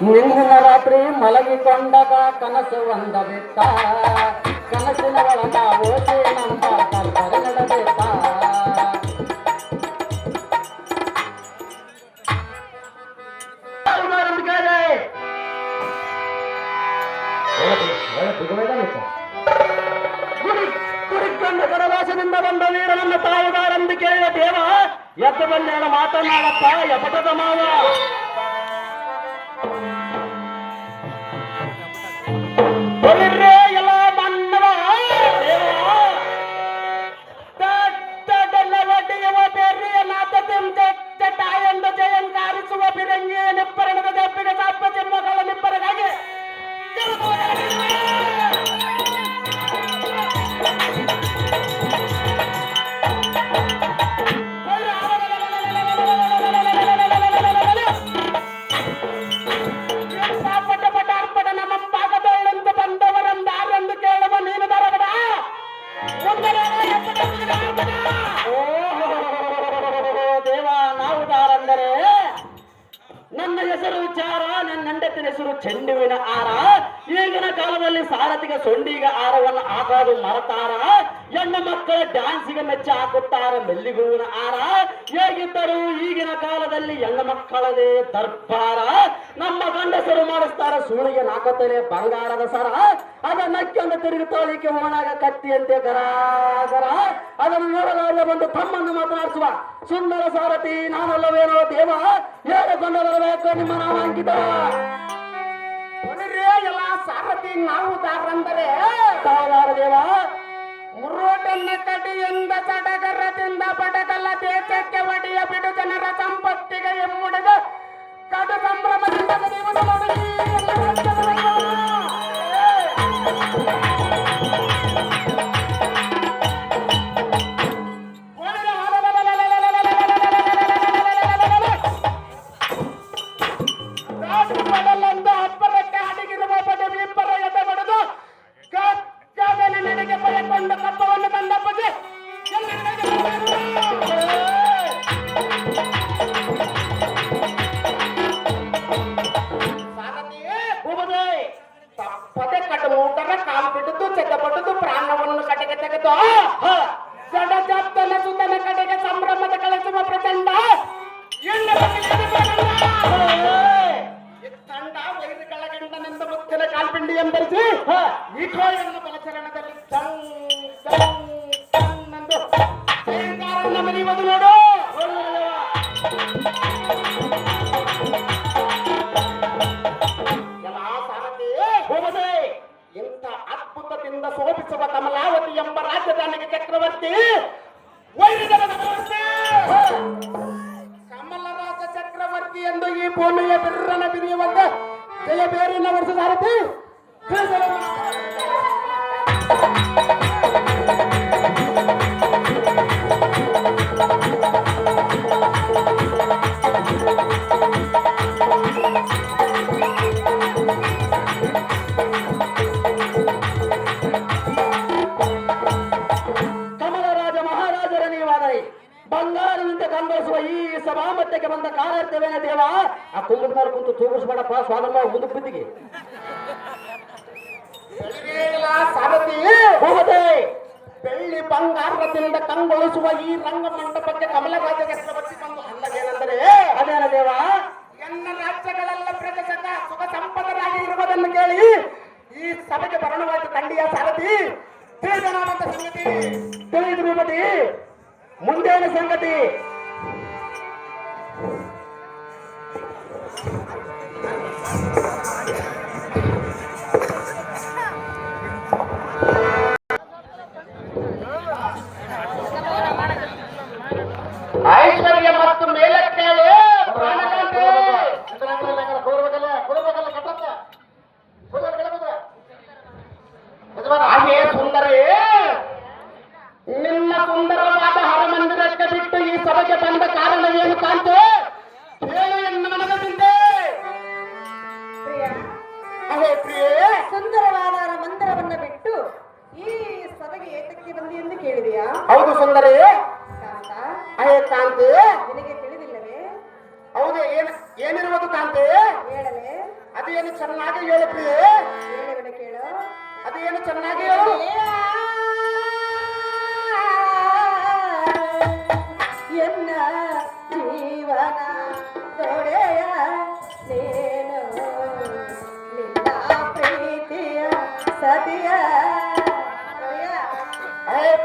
ನಿಂದಿನ ರಾತ್ರಿ ಮಲಗಿಕೊಂಡಾಗ ಕನಸು ಒಂದ ಬಿಟ್ಟ ಕನಸಿನ ಒಳಗ ಓದಿ ನಂಬ ಕಲ್ಪನೆ ನಡೆದಿತ್ತ ಕುಡಿಕೊಂಡ ಕಡವಾಸದಿಂದ ಬಂದ ವೀರನನ್ನ ತಾವುದಾರೆಂದು ಕೇಳಿದ ದೇವ ಎದ್ದು ಬಂದೇಳ ಮಾತನಾಡಪ್ಪ ಎಪಟದ ಮಾವ ಎಲ್ಲ ಮನ್ನವ ಒಡ್ಡಿಯುವ ಬೆರ್ರಿಯ ನಾಥ ಎಂದು ಜಯನ್ ಕಾರಿಸುವ ಬಿರಂಗಿಯ ನಿಪ್ಪರಣದ ದಪ್ಪಿಗೆ ಸಾಪ ಜನ್ಮಗಳ ನಿಪ್ಪರಗಾಗಿ ನನ್ನ ಹೆಸರು ವಿಚಾರ ನನ್ನ ಹೆಂಡತಿನ ಹೆಸರು ಚೆಂಡುವಿನ ಆರ ಈಗಿನ ಕಾಲದಲ್ಲಿ ಸಾರಥಿಗೆ ಸೊಂಡಿಗ ಆರವನ್ನು ಹಾಕೋದು ಮರತಾರ ಹೆಣ್ಣು ಮಕ್ಕಳ ಡ್ಯಾನ್ಸಿಗೆ ಮೆಚ್ಚ ಹಾಕುತ್ತಾರ ಮೆಲ್ಲಿಗುವಿನ ಆರ ಹೇಗಿದ್ದರೂ ಈಗಿನ ಕಾಲದಲ್ಲಿ ಹೆಣ್ಣು ಮಕ್ಕಳದೇ ದರ್ಬಾರ ನಮ್ಮ ಗಂಡಸರು ಮಾಡಿಸ್ತಾರ ಸೂಳಿಗೆ ನಾಕತ್ತಲೆ ಬಂಗಾರದ ಸರ ಅದನ್ನಕ್ಕೊಂದು ತಿರುಗುತ್ತಾಳಿಕೆ ಹೋಣಾಗ ಕತ್ತಿಯಂತೆ ಗರ ಅದನ್ನು ನೋಡಲಾರದೆ ಬಂದು ತಮ್ಮನ್ನು ಮಾತನಾಡಿಸುವ ಸುಂದರ ಸಾರಥಿ ನಾನಲ್ಲವೇನೋ ದೇವ ಹೇಳಿಕೊಂಡು ಬರಬೇಕು ನಿಮ್ಮ ನಾಮಾಂಕಿತ ಎಲ್ಲ ಸಾರಥಿ ನಾವು ದಾರಂದರೆ ತಾವಾರ ದೇವ ಮುರೋಟನ್ನ ಕಡಿಯಿಂದ ಸಡಗರದಿಂದ ಪಡಗಲ್ಲ ದೇಶಕ್ಕೆ ಒಡೆಯ ಬಿಡು ಜನರ ಸಂಪತ್ತಿಗೆ ಎಮ್ಮುಡಿದ ಕಡು ಸಂಭ್ರಮದಿಂದ ಪದೇ ಕಟ್ಟು ಮೂಟರ ಕಾಲು ಬಿಟ್ಟದ್ದು ಚೆದ್ದಪಟ್ಟದ್ದು ಪ್ರಾಣವನ್ನು ಕಡೆಗೆ ತೆಗೆದು ಜಡ ಜಪ್ತನ ಸುತನ ಕಡೆಗೆ ಸಂಭ್ರಮದ ಕಳಿಸುವ ಪ್ರಚಂಡ ತಂಡ ವೈರಿಗಳ ಗಂಡನೆಂದು ಮುತ್ತಿನ ಕಾಲ್ಪಿಂಡಿ ಎಂಬರಿಸಿ ಈ ಕೋಯನ್ನು ಬಲಚರಣದಲ್ಲಿ ಎಂದು ಜಯಂಕಾರನ್ನ ಮೆರೆಯುವುದು ನೋಡು ಇಂಥ ಅದ್ಭುತದಿಂದ ಶೋಭಿಸುವ ಕಮಲಾವತಿ ಎಂಬ ರಾಜಧಾನಿಗೆ ಚಕ್ರವರ್ತಿ ಕಮಲರಾಜ ಚಕ್ರವರ್ತಿ ಎಂದು ಈ ಭೂಮಿಯ ಬಿರ್ರನ ಬಿರಿಯುವಂತ ಜಯ ಬೇರಿನ ವರ್ಷ ಸಾರಥಿ ಬಂಗಾರದಿಂದ ಕಂಗೊಳಿಸುವ ಈ ಸಭಾಮಧ್ಯಕ್ಕೆ ಬಂದ ಕಾರ್ಯಾರ್ಥವೇನ ದೇವ ಆ ಕುಂಭದ ಕುಂತು ತೂಗಿಸ್ಬೇಡಪ್ಪ ಸ್ವಾಗತ ಮುಂದಕ್ಕೆ ಬಿದ್ದಿಗೆ ಬೆಳ್ಳಿ ಬಂಗಾರದಿಂದ ಕಂಗೊಳಿಸುವ ಈ ರಂಗ ಮಂಟಪಕ್ಕೆ ಕಮಲರಾಜ ಚಕ್ರವರ್ತಿ ಬಂದು ಅಲ್ಲದೇನೆಂದರೆ ಅದೇನ ದೇವ ಎಲ್ಲ ರಾಜ್ಯಗಳೆಲ್ಲ ಪ್ರಜಸಕ ಸುಖ ಸಂಪದರಾಗಿ ಇರುವುದನ್ನು ಕೇಳಿ ಈ ಸಭೆಗೆ ಬರಣವಾದ ತಂಡಿಯ ಸಾರಥಿ ತಿಳಿದನಾದಂತ ಸಂಗತಿ ತಿಳಿದಿರುವುದೇ ಮುಂದೇನ ಸಂಗತಿ ಐಶ್ವರ್ಯ ಮತ್ತು ಮೇಲಕ್ಕೆ ಹಾಗೆ ಸುಂದರೇ ನಿನ್ನ ಸುಂದರವಾದ ಹರಮಂದಿರಕ್ಕೆ ಬಿಟ್ಟು ಈ ಸಭೆಗೆ ಬಂದ ಕಾರಣವೇನು ಕಾಂತು ಹೇಳು ಎನ್ನ ಮನದಿಂದ ಸುಂದರವಾದ ಮಂದಿರವನ್ನು ಬಿಟ್ಟು ಈ ಸಭೆಗೆ ಏತಕ್ಕೆ ಬಂದಿ ಎಂದು ಕೇಳಿದೆಯಾ? ಹೌದು ಸುಂದರಿ. ಕಾಂತಿ, ನಿನಗೆ ತಿಳಿದಿಲ್ಲವೇ? ಹೌದು, ಏನಿರುವುದು ಕಾಂತಿ? ಹೇಳಲೇ? ಅದೇನು ಚೆನ್ನಾಗಿ ಹೇಳು ಪ್ರಿಯೆ, ಹೇಳುವೆನು ಕೇಳು. ಅದೇನು ಚೆನ್ನಾಗಿ ಹೇಳು. ಎನ್ನ ಜೀವನ ತೊಡೆಯ ನೀನು ನಿನ್ನ ಪ್ರೀತಿಯ ಸತಿಯ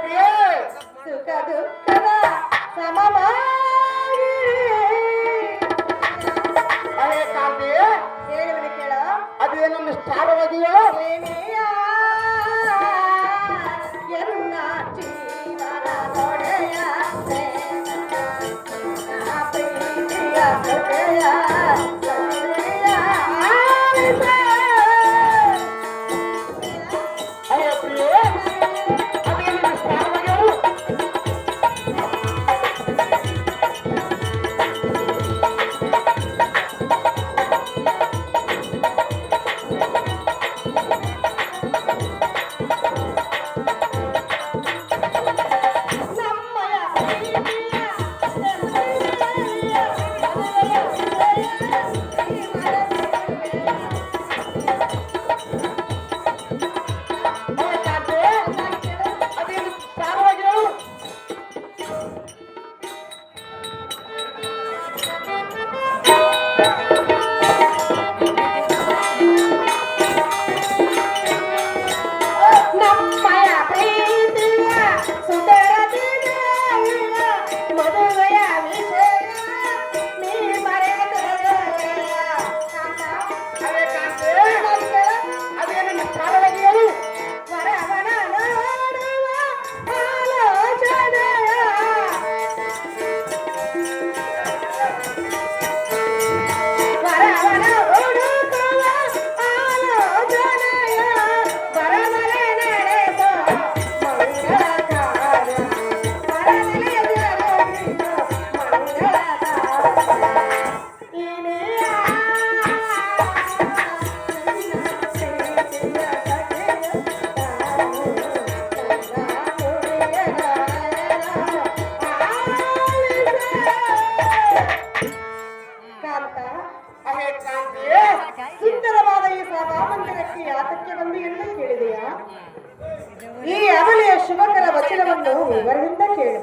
ಪ್ರಿಯೆ ಸುಖ ದುಃಖದ ಸಮವಾಗಿ ಕಾಂತಿ, ಹೇಳುವೆನು ಕೇಳ. ಅದೇನು ನಿಷ್ಠಾರವಾಗಿ ಹೇಳು. ಪ್ರೇಮಿಯ ಎನ್ನ ಜೀವನ ತೊಡೆಯ ಪ್ರೀತಿಯ ಸೊತೆಯ ಸತಿಯ ಪ್ರಿಯೆ ಅದೇನು ನಿಷ್ಠಾರವಾಗಿ ಹೇಳು. ನಮ್ಮಯ ಪ್ರೀತಿಯ ಕಾಂತಿ, ಅದೇನು ನಿಷ್ಠಾರವಾಗಿ ಹೇಳು. ನಮ್ಮಯ ಪ್ರೀತಿಯ ಸುಂದರತೆಯ ಮದುವೆಯ ವಿಷಯ ನೀ ಮರೆತರೆಯ ಅದೇ ಕಾಂತಿ, ಅದೇನು ನಿಷ್ಠಾರವಾಗಿ ಹೇಳು. ವರವನ ನೋಡುವ ಆಲೋಚನೆಯ ವರವನ ಹುಡುಕುವ ಆಲೋಚನೆಯ ವರಮಲೆ ನಡೆಸೋ ಮಂಗಳ ಕಾರ್ಯ ವರಮಲೆ ಜರುಗಿಸೋ ಮಂಗಳ ಕಾರ್ಯ ಇನಿಯ ಕಾಂತ ಅದೇ ಕಾಂತಿ, ಸುಂದರವಾದ ಈ ಸಭಾಮಂದಿರಕ್ಕೆ ಯಾತಕ್ಕೆ ಬಂದು ಎಂದು ಕೇಳಿದೆಯಾ? ಈ ಅವಳಿಯ ಶುಭಕರ ವಚನವನ್ನು ವಿವರದಿಂದ ಕೇಳು.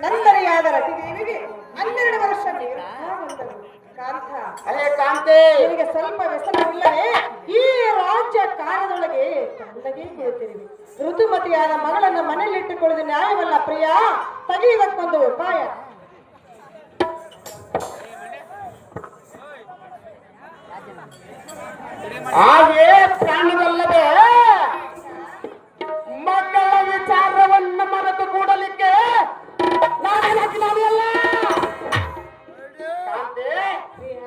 ನಂದರಿಯಾದ ರತಿದೇವಿಗೆ 12 ವರ್ಷ ವಿವಾಹ ಬಂದವು. ಕಾಂತ, ಅದೇ ಕಾಂತಿ, ನಿನಗೆ ಸ್ವಲ್ಪ ವ್ಯಸನವಿಲ್ಲವೇ? ಈ ರಾಜ್ಯ ಕಾರ್ಯದೊಳಗೆ ತಣ್ಣಗೆ ಕುಳಿತಿರುವೆ. ಋತುಮತಿಯಾದ ಮಗಳನ್ನು ಮನೆಯಲ್ಲಿಟ್ಟುಕೊಳ್ಳುವುದು ನ್ಯಾಯವಲ್ಲ ಪ್ರಿಯ. ತೆಗೆಯುವುದಕ್ಕೊಂದು ಉಪಾಯ. ಹಾಗೆ ಪ್ರಾಣವಲ್ಲದೆ ಮಕ್ಕಳ ವಿಚಾರವನ್ನು ಮರೆತು ಕೂಡಲಿಕ್ಕೆ ನಾನೆಲ್ಲ ಕಾಂತಿ, ಪ್ರಿಯ,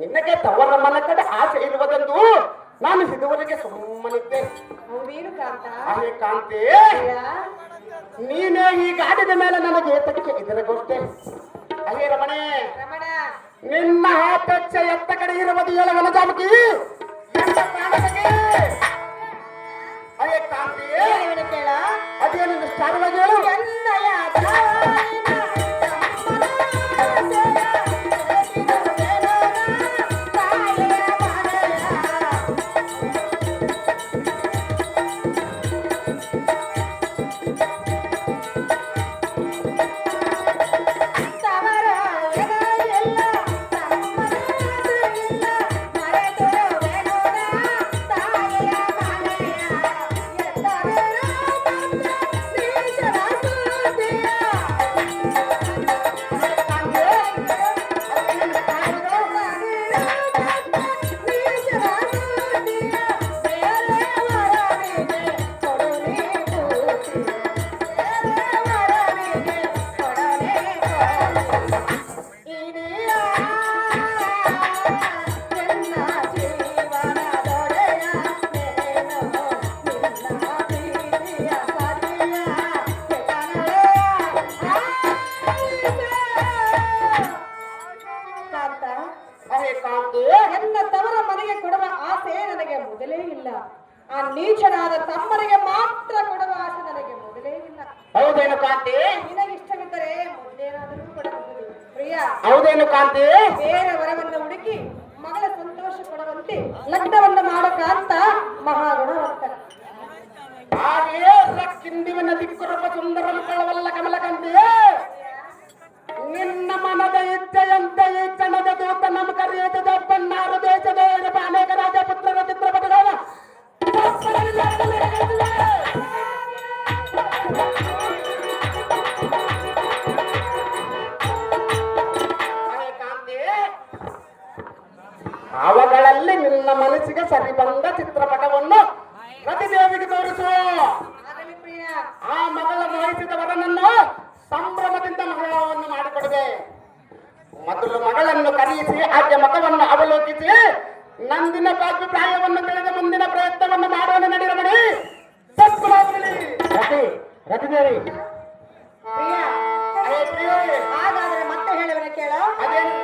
ನಿನಗೆ ತವರ ಮನೆ ಕಡೆ ಆಸೆ ಇರುವುದೆಂದು ನಾನು ಇದುವರೆಗೆ ಸುಮ್ಮನಿದ್ದೆ. ಹೌದೇನು ಕಾಂತ? ಹಾಗೆ ಕಾಂತಿ, ಪ್ರಿಯ, ನೀನೇ ಈ ಗಾಡಿದ ಮೇಲೆ ನನಗೆ ಏತಕ್ಕೆ ಇದರಗೊಷ್ಟೆ. ಅದೇ ರಮಣೆ, ರಮಣ, ನಿನ್ನ ಹಾಪೆಚ್ಚ ಎತ್ತ ಕಡೆ ಇರುವುದು ಹೇಳುವನ ಜಾಮಕಿ ಅದೇ ಕಾಂತಿ, ಹೇಳುವೆನು ಕೇಳ. ಅದೇನು ನಿಷ್ಠಾರವಾಗಿ ಹೇಳು. ಎನ್ನಯ ಧಾರಿನ ತಾಯಿಯ ಮನೆಯ ತವರ ಎಲ್ಲ ತಮ್ಮನಾದೆಲ್ಲ ಮರೆತುರುವೆನುನ ತಾಯಿಯ ಮನೆಯ ಎತ್ತರೆರ ನೀಚರ ಸುದ್ದಿಯ ಅದೇ ಕಾಂತಿ, ಎನ್ನ ತವರ ಮನೆಗೆ ಕೊಡುವ ಆಸೆ ನನಗೆ ಮೊದಲೇ ಇಲ್ಲ. ಆ ನೀಚನಾದ ತಮ್ಮನಿಗೆ ಮಾತ್ರ ಕೊಡುವ ಆಸೆ ನನಗೆ ಮೊದಲೇ ಇಲ್ಲ. ಹೌದೇನು ಕಾಂತಿ, ನಿನಗಿಷ್ಟವಿದ್ದರೆ ಮುಂದೇನಾದರೂ ಕೊಡಬಹುದು ಪ್ರಿಯ. ಹೌದೇನು ಕಾಂತಿ, ಬೇರೆ ವರವನ್ನು ಹುಡುಕಿ ಮಗಳ ಸಂತೋಷ ಕೊಡುವಂತ ಮುಟ್ಟಿ ಲಗ್ನವನ್ನು ಮಾಡಕಂತ ಮಹಾಗುಣವಂತ. ಹಾಗೆಯೇ ಲಕ್ಕಿಂದಿವನ ದಿಕ್ಕುರೂಪ ಸುಂದರ ಕಳವಲ್ಲ ಕಮಲಕಂತೆಯೇ ನಿನ್ನ ಮನದ ಇಚ್ಛೆಯಂತೆ ಈ ಕ್ಷಣದ ದೂತ ನಮ್ಮ ಕರೆಯುತ್ತದೆ ಬನ್ನಾರು ದೇಶದ ಅನೇಕ ರಾಜಪುತ್ರರ ಚಿತ್ರಪಟಗಳ ಅವುಗಳಲ್ಲಿ ನಿನ್ನ ಮನಸ್ಸಿಗೆ ಸರಿ ಬಂದ ಚಿತ್ರಪಟವನ್ನು ರತಿದೇವಿಗೆ ತೋರಿಸು. ಆಗಲಿ ಪ್ರಿಯ. ಆ ಮಗಳ ವಹಿಸಿದವರನ್ನು ಸಂಭ್ರಮದಿಂದ ಮಗಳನ್ನು ಮಾಡಿಕೊಡುವೆ. ಮೊದಲು ಮಗಳನ್ನು ಕರೆಯಿಸಿ ಆಕೆ ಮಗವನ್ನು ಅವಲೋಕಿಸಿ ನಂದಿನ ಅಭಿಪ್ರಾಯವನ್ನು ತಿಳಿದ ಮುಂದಿನ ಪ್ರಯತ್ನವನ್ನು ಮಾಡೋಣ. ನಡಿರಮಣಿ ರತಿದೇವಿ ಪ್ರಿಯ, ಹಾಗಾದ್ರೆ ಮತ್ತೆ ಹೇಳುವನ ಕೇಳೋ. ಅದೇನು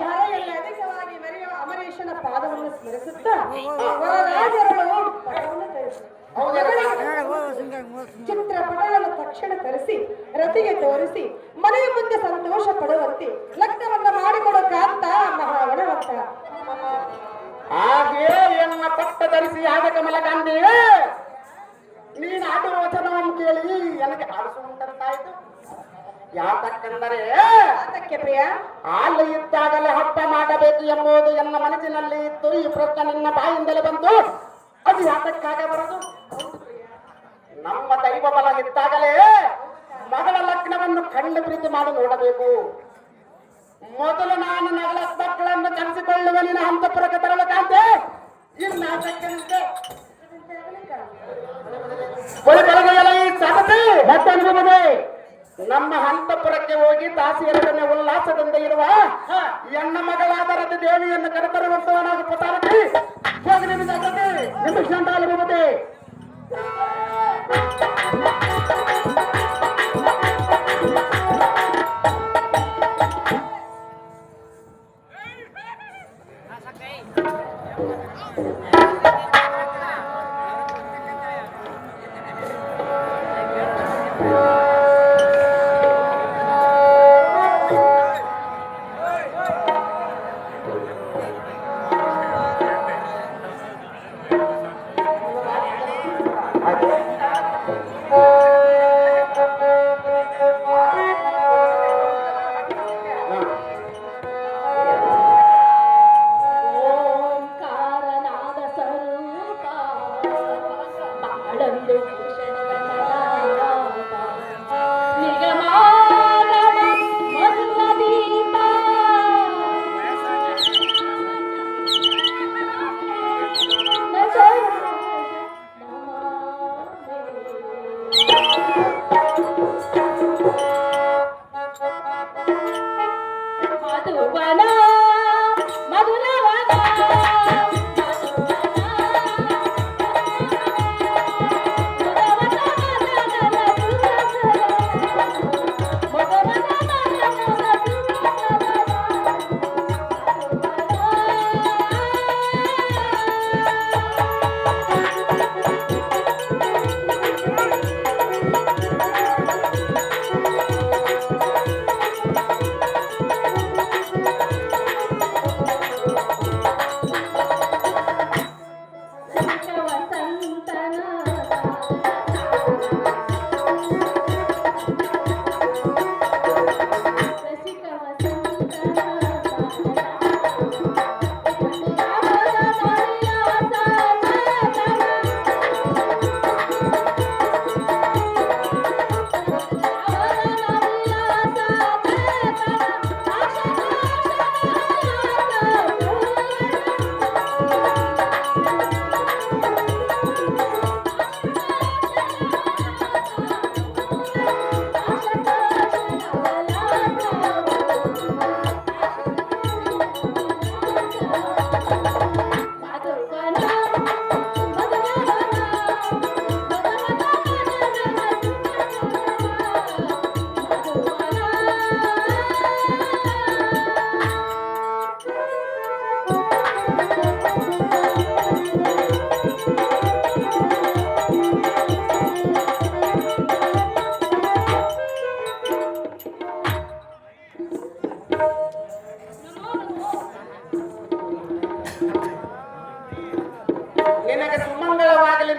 ಧರೆಯಲ್ಲಿ ಅಧಿಕವಾಗಿ ಮೆರೆಯುವ ಅಮರೇಶನ ಪಾದವನ್ನು ಸ್ಮರಿಸುತ್ತಾ ವರರಾಜರಳು ಪಟವನ್ನು ತರಿಸಿ ಚಿತ್ರಪಟವನ್ನು ತಕ್ಷಣ ತರಿಸಿ ರತಿಗೆ ತೋರಿಸಿ ಮನೆಯ ಮುಂದೆ ಸಂತೋಷ ಪಡುವಂತೆ ಲಗ್ನವನ್ನ ಮಾಡಿಕೊಡೋ ಕಾಂತ ಮಹಾಗುಣವಂತ. ಹಾಗೆ ಎನ್ನ ಪಟ್ಟ ಧರಿಸಿ ಆದ ಕಮಲಕಾಂತಿಯೇ ನೀನು ಆಡುವ ವಚನವನ್ನು ಕೇಳಿ ನನಗೆ ಆಡಿಸುವಂತಾಯ್ತು. ಯಾಕಂದರೆ ಅದಕ್ಕೆ ಪ್ರಿಯ, ಹಾಲು ಇದ್ದಾಗಲೇ ಹಬ್ಬ ಮಾಡಬೇಕು ಎಂಬುದು ಎನ್ನ ಮನಸ್ಸಿನಲ್ಲಿ ಇತ್ತು. ಈ ಪ್ರಶ್ನೆ ನಿನ್ನ ಬಾಯಿಂದಲೇ ಬಂತು. ಅದು ಯಾತಕ್ಕಾಗ ಬರೋದು? ನಮ್ಮ ದೈವ ಬಲ ಇದ್ದಾಗಲೇ ಮಗಳ ಲಗ್ನವನ್ನು ಕಣ್ಣು ಪ್ರೀತಿ ಮಾಡಿ ನೋಡಬೇಕು. ಮೊದಲು ನಾನು ನಗಲ ಮಕ್ಕಳನ್ನು ಕರೆಸಿಕೊಳ್ಳುವ ನಿನ್ನ ಹಂತಪುರಕ್ಕೆ ತರಲು ಕಾಂತೆ ಇನ್ನು ಈ ಸಭತೆ ಮತ್ತೊಂದು ನಮ್ಮ ಹಂತಪುರಕ್ಕೆ ಹೋಗಿ ದಾಸಿಯರೊಡನೆ ಉಲ್ಲಾಸದಿಂದ ಇರುವ ಎನ್ನ ಮಗಳಾದ ರತಿ ದೇವಿಯನ್ನು ಕರೆತರುವಂತವನಾಗಿ ಪುತಾರತಿ ಹೋಗಿ ನಿಮಗೆ ನಿಮಿಷ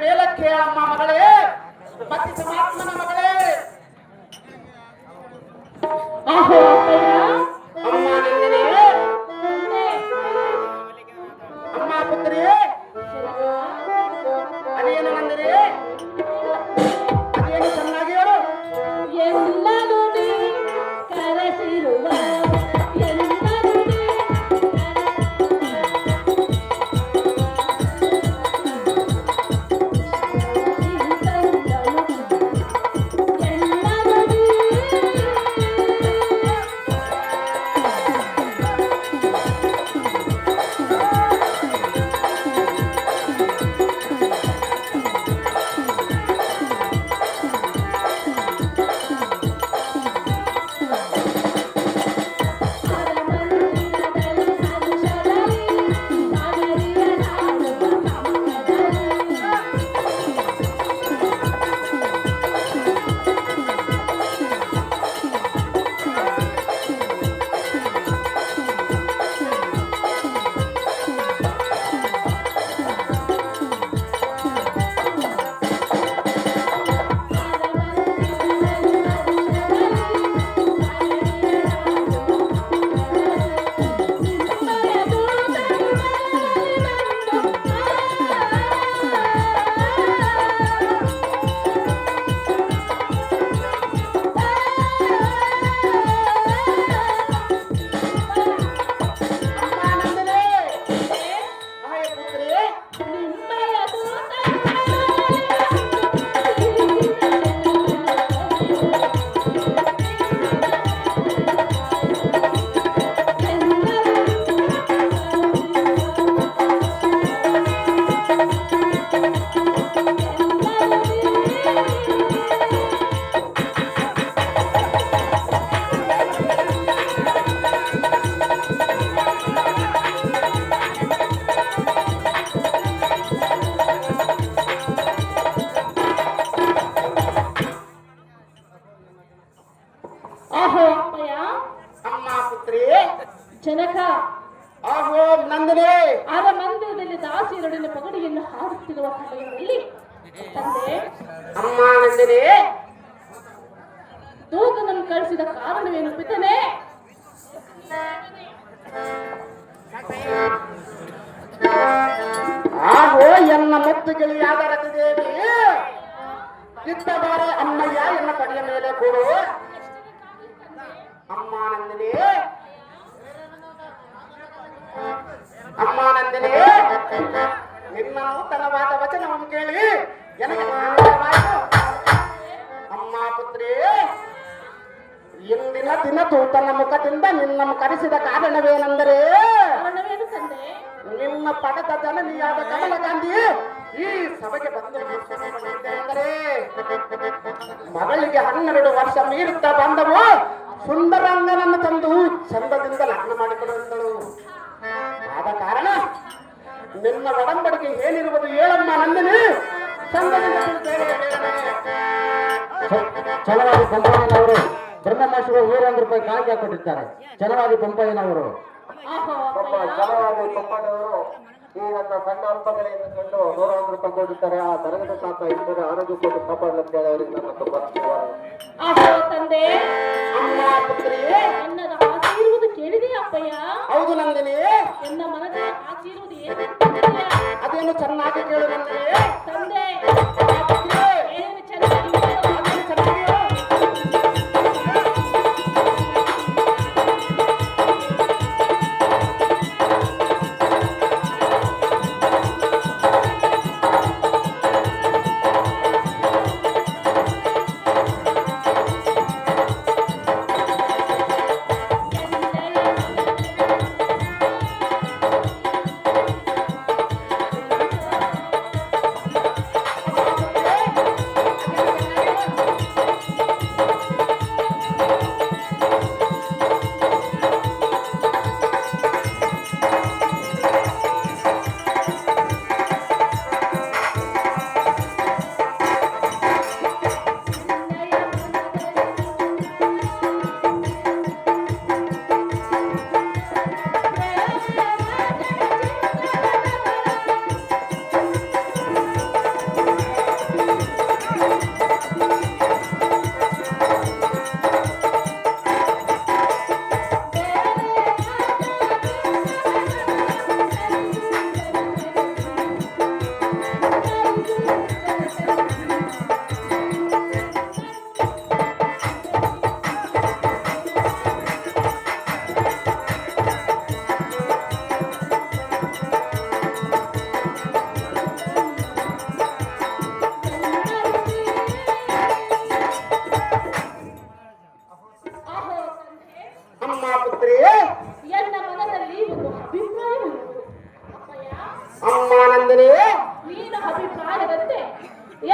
ಮೇಲಕ್ಕೆ ಅಮ್ಮ ಮಗಳೇ, ಪತಿ ಸಮಾತ್ಮನ ಮಗಳೇ. ಆಹೋ ಅಪ್ಪಯ್ಯ, ಅಮ್ಮ ನಂದಿನಿ, ಅಮ್ಮ ಪುತ್ರಿ, ಅದೇನು ನಂದಿನಿ, ಅದೇನು ಚೆನ್ನಾಗಿ ಹೇಳು. ಎಲ್ಲ ನುಡಿ ಕರೆಸಿರುವ ಎಲ್ಲ ನುಡಿ ಆಹೋ ಅಪ್ಪಯ್ಯ, ಅಮ್ಮ ಪುತ್ರಿ, ಜನಕ ಆಹೋ ನಂದಿನಿ, ಆರ ಮಂದಿರದಲ್ಲಿ ದಾಸಿಯರೊಡನೆ ಪಗಡಿಯನ್ನು ಹಾಡುತ್ತಿರುವ ಸಮಯದಲ್ಲಿ ತಂದೆ ಅಮ್ಮ ನಂದಿನಿ, ದೂತನನ್ನು ಕಳಿಸಿದ ಕಾರಣವೇನು ಪಿತನೆ? ಆಹೋ ಎನ್ನ ಮುತ್ತು ಗಿಳಿಯಾದ ರತಿದೇವಿ, ಇತ್ತ ಬಾರೆ ಅಮ್ಮಯ್ಯ ಎನ್ನ ಪಡಿಯ ಮೇಲೆ ಕೂಡು. ಅಮ್ಮ ನಂದಿನಿ, ಅಮ್ಮ ನಂದಿನಿ, ನಿನ್ನ ನೂತನವಾದ ವಚನವನ್ನು ಕೇಳಿ ನನಗೆ ಆನಂದವಾಯಿತು. ಅಮ್ಮ ಪುತ್ರಿ, ಇಂದಿನ ದಿನ ದೂತನ ಮುಖದಿಂದ ನಿನ್ನನ್ನು ಕರೆಸಿದ ಕಾರಣವೇನೆಂದರೆ, ಕಾರಣವೇನು ತಂದೆ? ನಿಮ್ಮ ಪದದ ಜನನಿಯಾದ ಕಮಲ ಗಾಂಧಿ ಈ ಸಭೆಗೆ ಬಂದು ಅಂದರೆ ಮಗಳಿಗೆ 12 ವರ್ಷ ಮೀರುತ್ತಾ ಬಂದವು ಸುಂದರಾಂಗನನ್ನು ತಂದು ಚಂದದಿಂದ ಲಗ್ನ ಮಾಡಿಕೊಡುವಂತಳು. ಆದ ಕಾರಣ ನಿನ್ನ ಒಡಂಬಡಿಕೆ ಏನಿರುವುದು ಹೇಳಮ್ಮ ನಂದಿನಿ, ಚಂದದಿಂದ ಛಲವಾದಿ ಪಂಪಯ್ಯನವರು ಬ್ರಹ್ಮಮಾಸಿಗಳು 100 ರೂಪಾಯಿ ಕಾಣಿಕೆ ಹಾಕೊಂಡಿರ್ತಾರೆ. ಛಲವಾದಿ ಪಂಪಯ್ಯನವರು ಆಹೋ ನಮ್ಮ ಅಪ್ಪಯ್ಯ, ಜಲವಾದಿ ಪಪ್ಪನವರು ಈ ನನ್ನ ಸಣ್ಣ ಅಲ್ಪಗಳಿಂದ ಕಂಡು 101 ರೂಪಾಯಿ ಕೊಟ್ಟಿದ್ದಾರೆ. ಆ ತರಗತಿ ಸಾಕ ಇದ್ದರೆ ಆರೋಗ್ಯ ಕೊಟ್ಟು ಕಾಪಾಡಲಂತೇಳಿ ಅವರಿಗೆ ನನ್ನ ತುಂಬ ಆಹೋ ತಂದೆ, ಅಮ್ಮ ಪುತ್ರಿ, ಎನ್ನದ ಆಸೆ ಇರುವುದು ಕೇಳಿದೆಯಾ ಅಪ್ಪಯ್ಯ? ಹೌದು ನಂದಿನಿ, ಎನ್ನ ಮನದ ಆಸೆ ಇರುವುದು ಏನು? ಅದೇನು ಚೆನ್ನಾಗಿ ಕೇಳು ನಂದಿನಿ. ತಂದೆ ಆ ಪುತ್ರಿ, ಏನು ಚೆನ್ನಾಗಿ ಹೇಳು. ಅದೇನು ಚೆನ್ನಾಗಿ ಹೇಳು. ಅಮ್ಮ ಪುತ್ರಿ ಎನ್ನ ಮನದಲ್ಲಿ ಒಂದು ಅಭಿಪ್ರಾಯವಿರುವುದು. ಅಪ್ಪಯ್ಯ, ಅಮ್ಮ ನಂದಿನಿ ನೀನ ಅಭಿಪ್ರಾಯದಂತೆ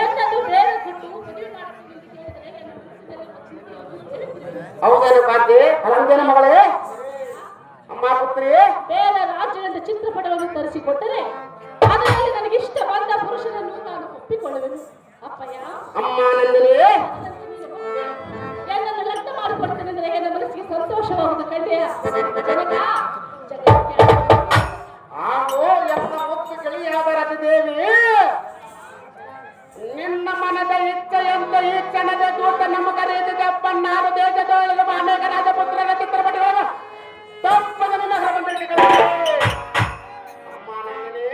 ಎನ್ನನ್ನು ಬೇರೆ ಕೊಟ್ಟು ಮದುವೆ ಮಾಡಿಕೊಂಡು ಎಂದು ಕೇಳಿದರೆ ಎನ್ನ ಮನಸ್ಸಿನಲ್ಲಿ ಚಿಂತೆಯನ್ನು ಸೇರುತ್ತಿದೆ. ಹೌದೇನು ಕಾಂತಿ ಅಲಂದೇನ ಮಗಳೇ ಅಮ್ಮ ಪುತ್ರಿ ಬೇರೆ ರಾಜ್ಯದಿಂದ ಚಿತ್ರಪಟವನ್ನು ತರಿಸಿಕೊಟ್ಟರೆ ಅದರಲ್ಲಿ ನನಗೆ ಇಷ್ಟ ಬಂದ ಪುರುಷನನ್ನು ನಾನು ಒಪ್ಪಿಕೊಳ್ಳುವೆನು. ಅಪ್ಪಯ್ಯ, ಅಮ್ಮ ನಂದಿನಿ ಎನ್ನನ್ನು ಲಗ್ನ ಮಾಡಿಕೊಡ್ತೇನೆ ಅಂದರೆ ನನ್ನ ಮನಸ್ಸಿಗೆ ಸಂತೋಷವಾಗುವುದು ಕಡೆಯ ಜನಕ ಜಗತ್ಯ ಆಗೋ ಎಂಬ ಮುತ್ತು ಗಿಳಿಯಾದ ದೇವಿ ನಿನ್ನ ಮನದ ಇಚ್ಛೆಯಂತ ಈ ಕ್ಷಣದ ದೂತ ನಮ್ಮ ಕರೆಯಿದ ಅಪ್ಪಣ್ಣಾರು ದೇಶದೊಳಗೆ ಅನೇಕ ರಾಜಪುತ್ರರ ಚಿತ್ರಪಟಗಳನ್ನು ತಪ್ಪದ ನಿನ್ನ ಅಮ್ಮ ನಂದಿನಿ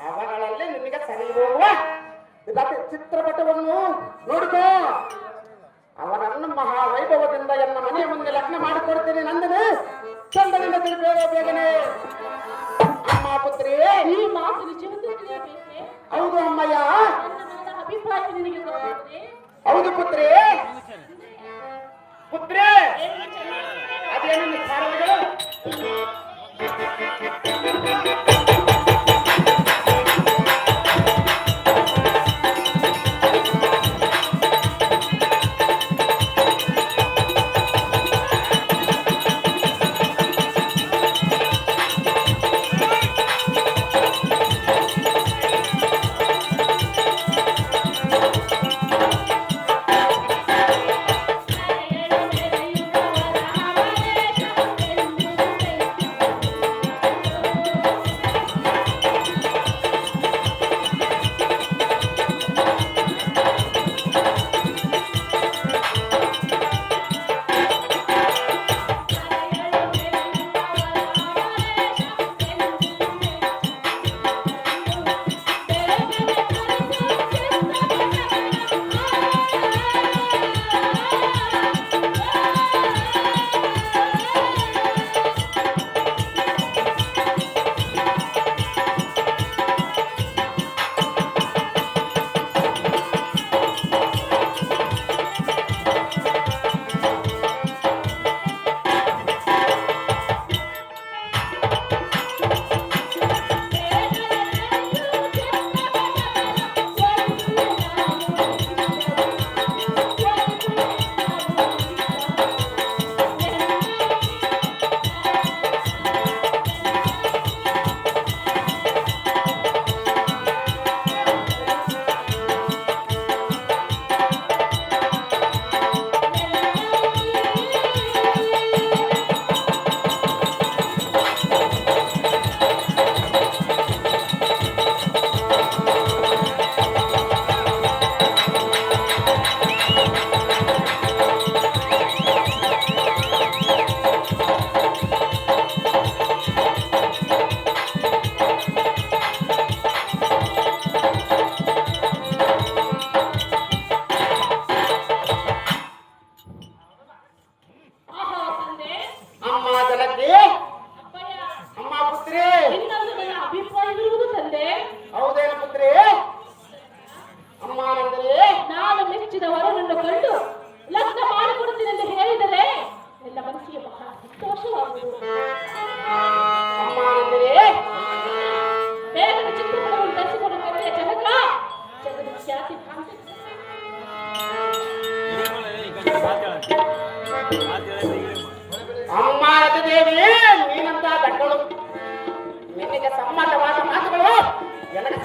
ಅವಗಳಲ್ಲಿ ನಿನಗೆ ಸರಿ ಹೋಗುವ ಚಿತ್ರಪಟವನ್ನು ನೋಡಿಕೋ. ಅವರನ್ನು ಮಹಾವೈಭವದಿಂದ ಎನ್ನ ಮನೆಯ ಮುಂದೆ ಲಗ್ನ ಮಾಡಿಕೊಡ್ತೀನಿ ನಂದಿನಿ. ಚಂದನಿಂದ ತಿಳಿಬೇಡ ಬೇಗನೆ ಅಮ್ಮ ಪುತ್ರಿ. ಈ ಮಾತು ನಿಜವೆಂದು ತಿಳಿಯಬೇಕೆ? ಹೌದು ಅಮ್ಮಯ್ಯ. ನನ್ನ ಮನದ ಅಭಿಪ್ರಾಯ ನಿನಗೆ ಗೊತ್ತಾದರೆ ಹೌದು ಪುತ್ರಿ. ಪುತ್ರಿ ಅದೇನು ನಿಸ್ಸಾರಗಳು ಅಮ್ಮ ದೇವಿ ನೀನಂತ ದಕ್ಕಳು ನಿನಗೆ ಸಮ್ಮತವಾದ ಮಾತುಗಳು ನನಗೆ